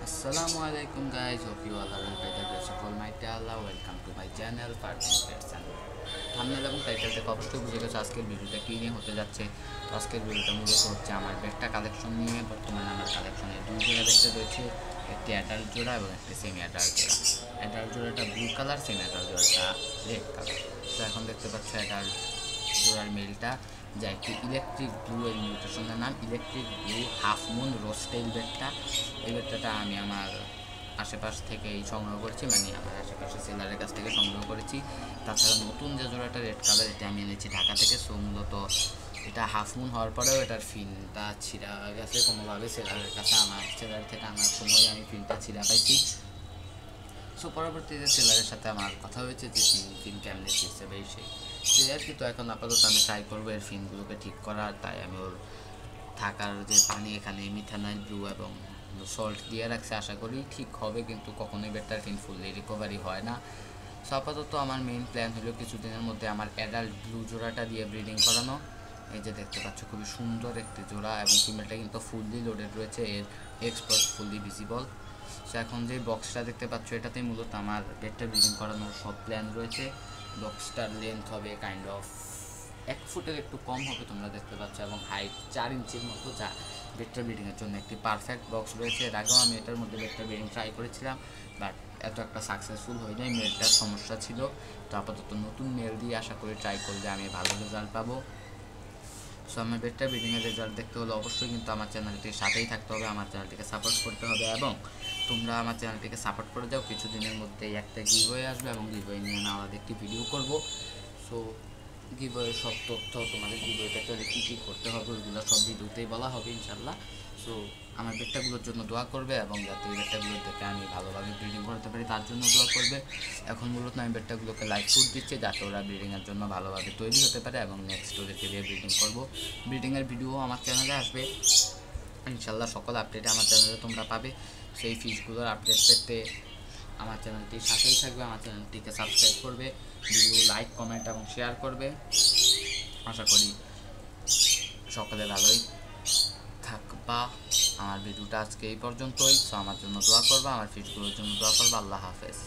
Assalamualaikum guys, hope you all are by the grace of Almighty Allah. Welcome to my channel Fartin Pets and thumbnail এবং title থেকে অবশ্যই বুঝে গেছে আজকের ভিডিওটা কী নিয়ে হতে যাচ্ছে। তো আজকের ভিডিওটা মূলত হচ্ছে আমার বেডটা কালেকশন নিয়ে। বর্তমানে আমার কালেকশনে দুই জোড়া দেখতে রয়েছে, একটি অ্যাডাল্ট জোড়া এবং একটি সেমি অ্যাডাল্ট জোড়া। অ্যাডাল্ট জোড়াটা ব্লু কালার, সেমি অ্যাডাল্ট জোড়াটা রেড কালার। তো এখন দেখতে পাচ্ছ অ্যাডাল্ট জোড়ার মেলটা, যা একটি ইলেকট্রিক ব্লু, এর মিউটেশনের নাম ইলেকট্রিক ব্লু হাফ মুন রোস্টেল বেডটা। এই বেডটা আমি আমার আশেপাশ থেকেই সংগ্রহ করেছি, মানে আমার আশেপাশে সেলারের কাছ থেকে সংগ্রহ করেছি। তাছাড়া নতুন যে জোড়াটা রেড কালার, এটা আমি এনেছি ঢাকা থেকে। সো মূলত এটা হাফ মুন হওয়ার পরেও এটার ফিনটা ছিঁড়া গেছে কোনোভাবে সেলারের কাছে, আমার সেলার থেকে আনার সময় আমি ফিনটা ছিঁড়া পাইছি। সো পরবর্তীতে সেলারের সাথে আমার কথা হয়েছে যে ফিন কেমনে ছিঁড়ছে বেশি সেই আর কি। তো এখন আপাতত আমি ট্রাই করবো এর ফিনগুলোকে ঠিক করার। তাই আমি ওর থাকার যে পানি, এখানে মিথানাইল ব্লু এবং সল্ট দিয়ে রাখছে, আশা করি ঠিক হবে, কিন্তু কখনোই বেটার ফিন ফুললি রিকভারি হয় না। সো আপাতত আমার মেইন প্ল্যান হলো কিছুদিনের মধ্যে আমার অ্যাডাল্ট ব্লু জোড়াটা দিয়ে ব্রিডিং করানো। এই যে দেখতে পাচ্ছ খুবই সুন্দর একটি জোড়া এবং ফিমেলটা কিন্তু ফুললি লোডেড রয়েছে, এর এক্সপার্ট ফুললি ভিজিবল। সো এখন যে বক্সটা দেখতে পাচ্ছ, এটাতেই মূলত আমার বেডটা ব্রিডিং করানোর সব প্ল্যান রয়েছে। বক্সটার লেন্থ হবে কাইন্ড অফ 1 ফুটের একটু কম হবে, তোমরা দেখতে পাচ্ছ, এবং হাইট 4 ইঞ্চির মতো, যা বেডটা ব্রিডিংয়ের জন্য একটি পারফেক্ট বক্স রয়েছে। এর আগেও আমি এটার মধ্যে বেডটা ব্রিডিং ট্রাই করেছিলাম, বাট এত একটা সাকসেসফুল হয়ে যায়, মেলটার সমস্যা ছিল। তো আপাতত নতুন মেল দিয়ে আশা করি ট্রাই করলে আমি ভালো রেজাল্ট পাবো। সো আমার বেডটা ব্রিডিংয়ের রেজাল্ট দেখতে হলে অবশ্যই কিন্তু আমার চ্যানেলটির সাথেই থাকতে হবে, আমার চ্যানেলটিকে সাপোর্ট করতে হবে, এবং তোমরা আমার চ্যানেলটিকে সাপোর্ট করে যাও। কিছুদিনের মধ্যেই একটা গিভওয়ে আসবে এবং গিভওয়ে নিয়ে আমি আলাদা একটি ভিডিও করব। সো গিভওয়ের সব তথ্য, তোমাদের গিভওয়ে পেতে হলে কী কী করতে হবে, ওইগুলো সব ভিডিওতেই বলা হবে ইনশাল্লাহ। সো আমার বেডটাগুলোর জন্য দোয়া করবে, এবং যাতে এই বেডটাগুলোর থেকে আমি ভালোভাবে ব্রিডিং করতে পারি তার জন্য দোয়া করবে। এখন মূলত আমি বেডটাগুলোকে লাইভ ফুড দিচ্ছি, যাতে ওরা ব্রিডিংয়ের জন্য ভালোভাবে তৈরি হতে পারে, এবং নেক্সট ওদেরকে দিয়ে ব্রিডিং করবো। ব্রিডিংয়ের ভিডিও আমার চ্যানেলে আসবে ইনশাল্লাহ, সকল আপডেটে আমার চ্যানেলে তোমরা পাবে। সেই ফিশগুলোর আপডেট পেতে আমার চ্যানেলটির সাথেই থাকবে, আমার চ্যানেলটিকে সাবস্ক্রাইব করবে, ভিডিও লাইক, কমেন্ট এবং শেয়ার করবে। আশা করি সকলে ভালোই থাকবা। আমার ভিডিওটা আজকে এই পর্যন্তই। সো আমার জন্য দোয়া করবা, আমার ফিশগুলোর জন্য দোয়া করবা। আল্লাহ হাফেজ।